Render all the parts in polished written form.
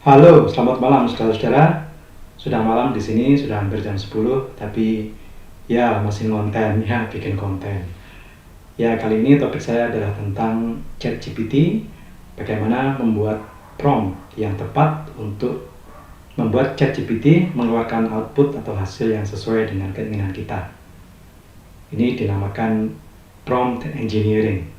Halo, selamat malam saudara-saudara. Sudah malam di sini, sudah hampir jam 10, tapi ya masih ngonten, ya bikin konten. Ya, kali ini topik saya adalah tentang ChatGPT, bagaimana membuat prompt yang tepat untuk membuat ChatGPT mengeluarkan output atau hasil yang sesuai dengan keinginan kita. Ini dinamakan prompt engineering.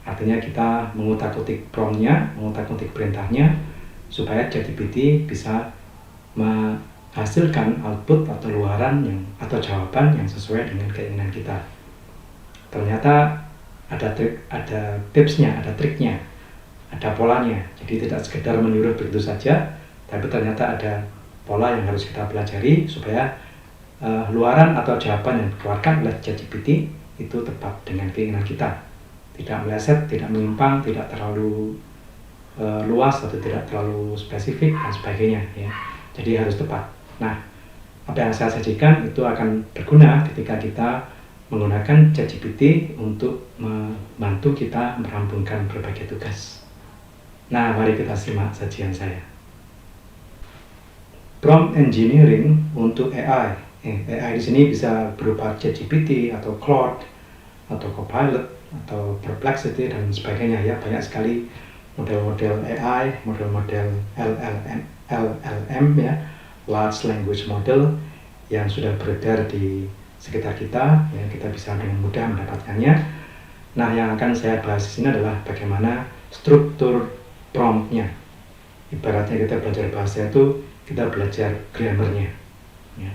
Artinya kita mengutak-atik promptnya, mengutak-atik perintahnya, supaya ChatGPT bisa menghasilkan output atau luaran atau jawaban yang sesuai dengan keinginan kita. Ternyata ada tipsnya, ada triknya, ada polanya. Jadi tidak sekedar menyuruh begitu saja, tapi ternyata ada pola yang harus kita pelajari supaya luaran atau jawaban yang dikeluarkan oleh ChatGPT itu tepat dengan keinginan kita. Tidak meleset, tidak menyimpang, tidak terlalu luas atau tidak terlalu spesifik dan sebagainya, ya. Jadi harus tepat. Nah, apa yang saya sajikan itu akan berguna ketika kita menggunakan ChatGPT untuk membantu kita merampungkan berbagai tugas. Nah, mari kita simak sajian saya. Prompt engineering untuk AI. AI di sini bisa berupa ChatGPT atau Claude atau Copilot atau Perplexity dan sebagainya, ya. Banyak sekali model-model AI, model-model LLM, ya, large language model yang sudah beredar di sekitar kita, ya. Kita bisa dengan mudah mendapatkannya. Nah, yang akan saya bahas di sini adalah bagaimana struktur promptnya. Ibaratnya kita belajar bahasa itu kita belajar grammarnya, ya.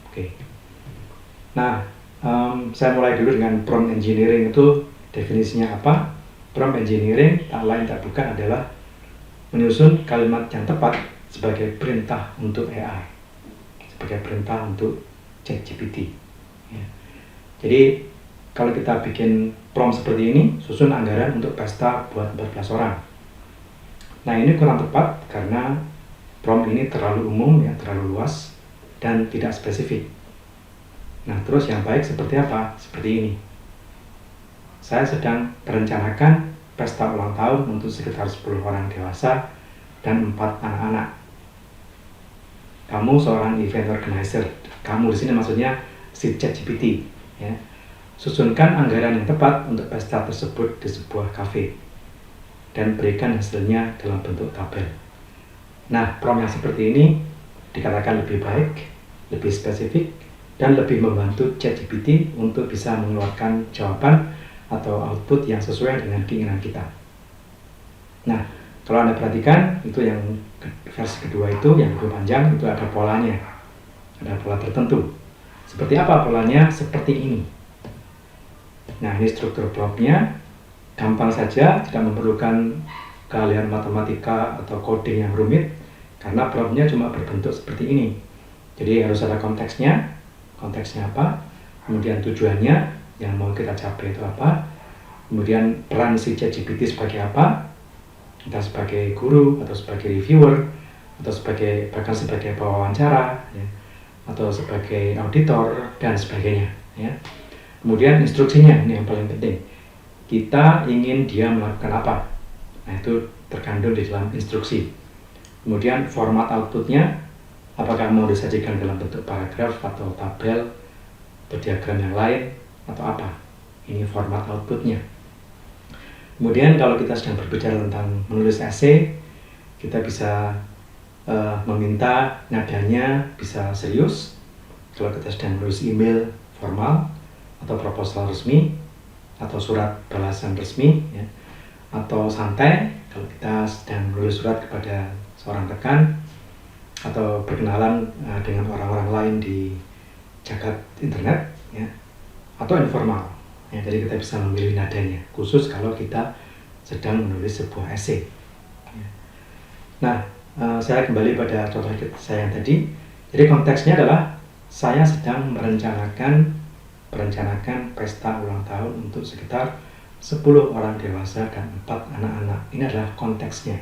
Oke. Nah, saya mulai dulu dengan prompt engineering. Itu definisinya apa? Prompt engineering tak lain tak bukan adalah menyusun kalimat yang tepat sebagai perintah untuk AI, sebagai perintah untuk ChatGPT, ya. Jadi kalau kita bikin prompt seperti ini, susun anggaran untuk pesta buat 14 orang. Nah, ini kurang tepat karena prompt ini terlalu umum, ya, terlalu luas dan tidak spesifik. Nah, terus yang baik seperti apa? Seperti ini. Saya sedang merencanakan pesta ulang tahun untuk sekitar 10 orang dewasa dan 4 anak-anak. Kamu seorang event organizer. Kamu di sini maksudnya si ChatGPT, ya. Susunkan anggaran yang tepat untuk pesta tersebut di sebuah kafe dan berikan hasilnya dalam bentuk tabel. Nah, prompt yang seperti ini dikatakan lebih baik, lebih spesifik, dan lebih membantu ChatGPT untuk bisa mengeluarkan jawaban atau output yang sesuai dengan keinginan kita. Nah, kalau Anda perhatikan, itu yang versi kedua itu, yang lebih panjang, itu ada polanya. Ada pola tertentu. Seperti apa polanya? Seperti ini. Nah, ini struktur promptnya. Gampang saja, tidak memerlukan keahlian matematika atau coding yang rumit, karena promptnya cuma berbentuk seperti ini. Jadi harus ada konteksnya apa, kemudian tujuannya, yang mau kita capai itu apa, kemudian peran si ChatGPT sebagai apa, entah sebagai guru atau sebagai reviewer atau bahkan sebagai pewawancara, ya, atau sebagai auditor dan sebagainya, ya. Kemudian instruksinya, ini yang paling penting. Kita ingin dia melakukan apa? Nah, itu terkandung di dalam instruksi. Kemudian format outputnya, apakah mau disajikan dalam bentuk paragraf atau tabel atau diagram yang lain atau apa? Ini format outputnya. Kemudian kalau kita sedang berbicara tentang menulis esai, kita bisa meminta nadanya bisa serius. Kalau kita sedang menulis email formal atau proposal resmi atau surat balasan resmi, ya, atau santai kalau kita sedang menulis surat kepada seorang rekan atau berkenalan dengan orang-orang lain di jagat internet, ya, atau informal, ya. Jadi kita bisa memilih nadanya, khusus kalau kita sedang menulis sebuah esai, ya. Nah, saya kembali pada contoh saya yang tadi. Jadi konteksnya adalah saya sedang merencanakan pesta ulang tahun untuk sekitar 10 orang dewasa dan 4 anak-anak. Ini adalah konteksnya.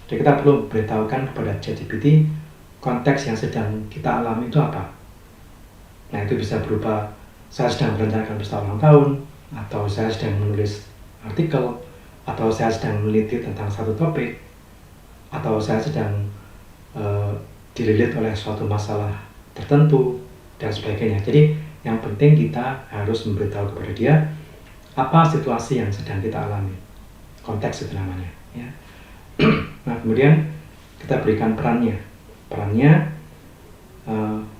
Jadi kita perlu beritahukan kepada ChatGPT konteks yang sedang kita alami itu apa. Nah, itu bisa berupa saya sedang merencanakan pesta ulang tahun, atau saya sedang menulis artikel, atau saya sedang meneliti tentang satu topik, atau saya sedang dililit oleh suatu masalah tertentu dan sebagainya. Jadi yang penting kita harus memberitahu kepada dia apa situasi yang sedang kita alami, konteks itu namanya ya. Nah kemudian kita berikan perannya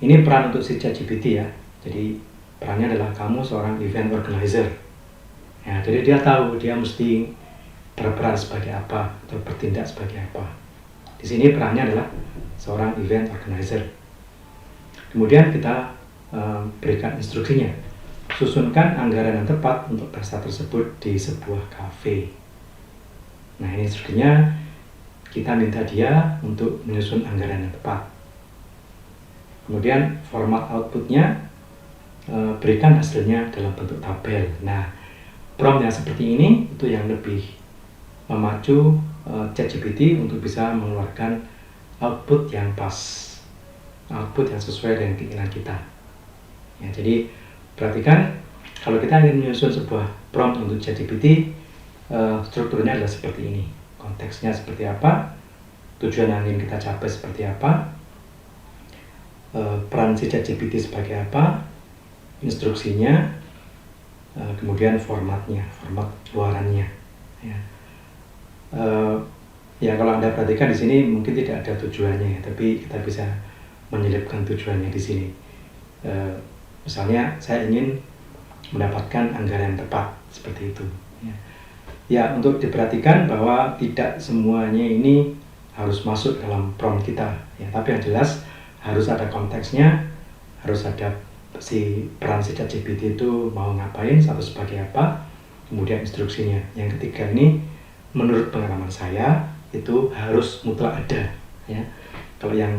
ini peran untuk si ChatGPT ya. Jadi perannya adalah kamu seorang event organizer ya, jadi dia tahu dia mesti berperan sebagai apa atau bertindak sebagai apa. Di sini perannya adalah seorang event organizer. Kemudian kita berikan instruksinya, susunkan anggaran yang tepat untuk pesta tersebut di sebuah kafe. Nah ini instruksinya, kita minta dia untuk menyusun anggaran yang tepat. Kemudian format outputnya, berikan hasilnya dalam bentuk tabel. Nah prompt yang seperti ini itu yang lebih memacu ChatGPT untuk bisa mengeluarkan output yang pas, output yang sesuai dengan keinginan kita ya. Jadi perhatikan, kalau kita ingin menyusun sebuah prompt untuk ChatGPT, strukturnya adalah seperti ini, konteksnya seperti apa, tujuan yang ingin kita capai seperti apa, peran si ChatGPT sebagai apa, instruksinya, kemudian formatnya, format luarannya ya. Ya kalau Anda perhatikan di sini mungkin tidak ada tujuannya ya, tapi kita bisa menyelipkan tujuannya di sini. Misalnya saya ingin mendapatkan anggaran yang tepat seperti itu ya. Ya untuk diperhatikan bahwa tidak semuanya ini harus masuk dalam prompt kita ya, tapi yang jelas harus ada konteksnya, harus ada si peran si ChatGPT itu mau ngapain, satu sebagai apa, kemudian instruksinya. Yang ketiga ini menurut pengalaman saya itu harus mutlak ada ya. Kalau yang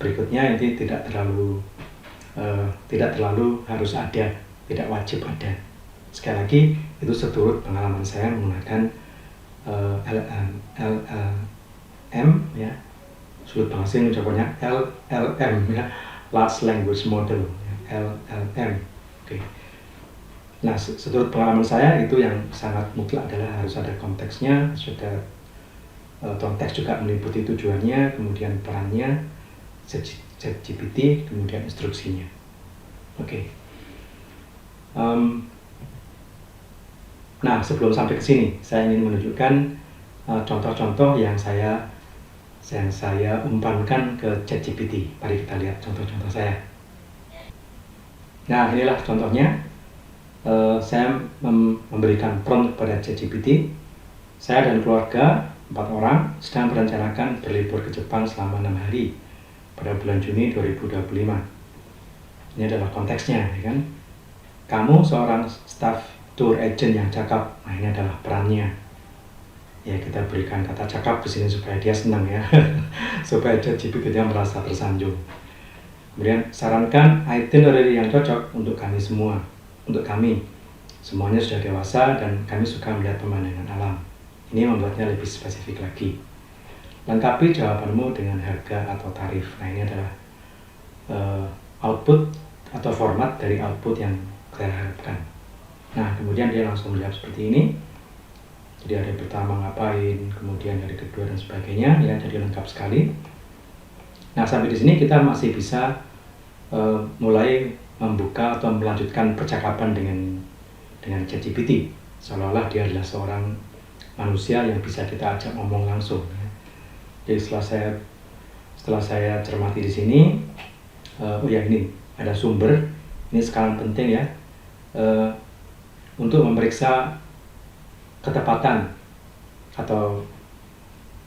berikutnya ini tidak terlalu harus ada, tidak wajib ada. Sekali lagi itu seturut pengalaman saya menggunakan LLM ya, sulit bahasa ini ucapannya LLM ya, Large Language Model ya, LLM. Oke. Nah seturut pengalaman saya itu yang sangat mutlak adalah harus ada konteksnya, sudah konteks juga meliputi tujuannya, kemudian perannya ChatGPT, kemudian instruksinya. Oke. Nah sebelum sampai ke sini saya ingin menunjukkan contoh-contoh yang saya umpankan ke ChatGPT. Mari kita lihat contoh-contoh saya. Nah inilah contohnya. Saya memberikan prompt kepada ChatGPT. Saya dan keluarga 4 orang sedang merencanakan berlibur ke Jepang selama 6 hari pada bulan Juni 2025. Ini adalah konteksnya ya kan. Kamu seorang staff tour agent yang cakap. Nah ini adalah perannya ya, kita berikan kata cakap di sini supaya dia senang ya supaya ChatGPT dia merasa tersanjung. Kemudian sarankan itinerary yang cocok untuk kami semua. Untuk kami semuanya sudah dewasa dan kami suka melihat pemandangan alam. Ini membuatnya lebih spesifik lagi. Lengkapi jawabanmu dengan harga atau tarif. Nah ini adalah output atau format dari output yang saya harapkan. Nah kemudian dia langsung menjawab seperti ini. Jadi hari pertama ngapain, kemudian hari kedua dan sebagainya ya, jadi lengkap sekali. Nah sampai di sini kita masih bisa mulai membuka atau melanjutkan percakapan dengan ChatGPT, seolah-olah dia adalah seorang manusia yang bisa kita ajak ngomong langsung ya. Jadi setelah saya cermati di sini, oh ya ini ada sumber, ini sekarang penting ya, untuk memeriksa ketepatan atau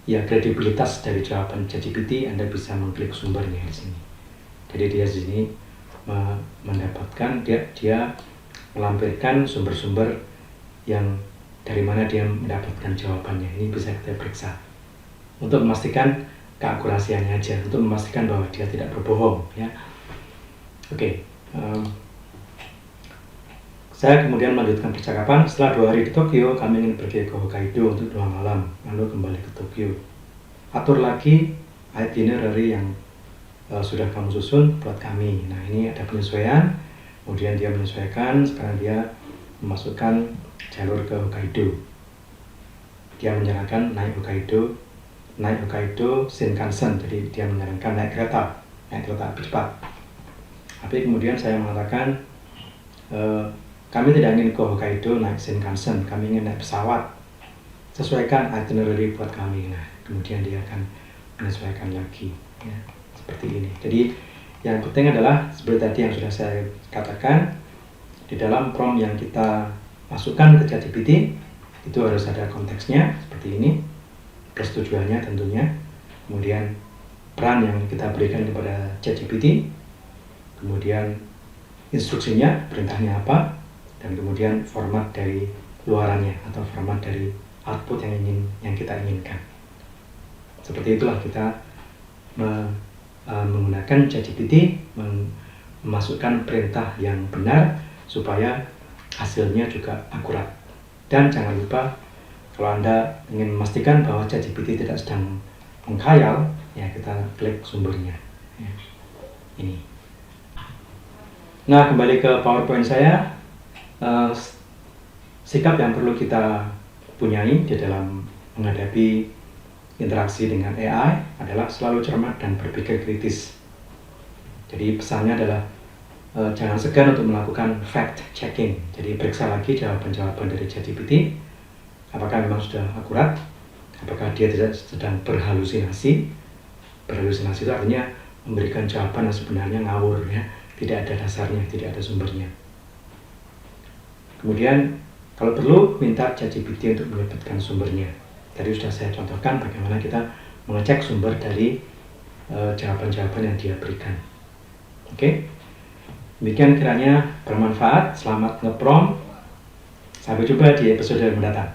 ya kredibilitas dari jawaban ChatGPT. Anda bisa mengklik sumbernya di sini. Jadi dia di sini mendapatkan, dia melampirkan sumber-sumber yang dari mana dia mendapatkan jawabannya. Ini bisa kita periksa untuk memastikan keakurasiannya aja, untuk memastikan bahwa dia tidak berbohong ya. Oke. Saya kemudian melanjutkan percakapan. Setelah 2 hari di Tokyo, kami ingin pergi ke Hokkaido untuk 2 malam, lalu kembali ke Tokyo. Atur lagi itinerary yang sudah kamu susun buat kami. Nah ini ada penyesuaian, kemudian dia menyesuaikan. Sekarang dia memasukkan jalur ke Hokkaido. Dia menyerahkan naik Hokkaido naik Hokkaido Shinkansen, jadi dia menyarankan naik kereta api cepat. Tapi kemudian saya mengatakan kami tidak ingin ke Hokkaido naik Shinkansen, kami ingin naik pesawat, sesuaikan itinerary buat kami. Nah, kemudian dia akan menyesuaikan lagi, ya, seperti ini. Jadi yang penting adalah seperti tadi yang sudah saya katakan, di dalam prompt yang kita masukkan ke ChatGPT itu harus ada konteksnya seperti ini, persetujuannya tentunya, kemudian peran yang kita berikan kepada ChatGPT, kemudian instruksinya, perintahnya apa, dan kemudian format dari luarannya atau format dari output yang kita inginkan. Seperti itulah kita menggunakan ChatGPT, memasukkan perintah yang benar supaya hasilnya juga akurat. Dan jangan lupa, kalau Anda ingin memastikan bahwa ChatGPT tidak sedang mengkhayal, ya kita klik sumbernya, ya. Ini. Nah, kembali ke PowerPoint saya. Sikap yang perlu kita punyai di dalam menghadapi interaksi dengan AI adalah selalu cermat dan berpikir kritis. Jadi pesannya adalah jangan segan untuk melakukan fact checking. Jadi periksa lagi jawaban-jawaban dari ChatGPT, apakah memang sudah akurat, apakah dia tidak sedang berhalusinasi. Berhalusinasi itu artinya memberikan jawaban yang sebenarnya ngawur, ya, tidak ada dasarnya, tidak ada sumbernya. Kemudian kalau perlu minta ChatGPT untuk menyebutkan sumbernya. Tadi sudah saya contohkan bagaimana kita mengecek sumber dari jawaban-jawaban yang dia berikan. Oke, demikian kiranya bermanfaat. Selamat nge-prompt. Sampai jumpa di episode mendatang.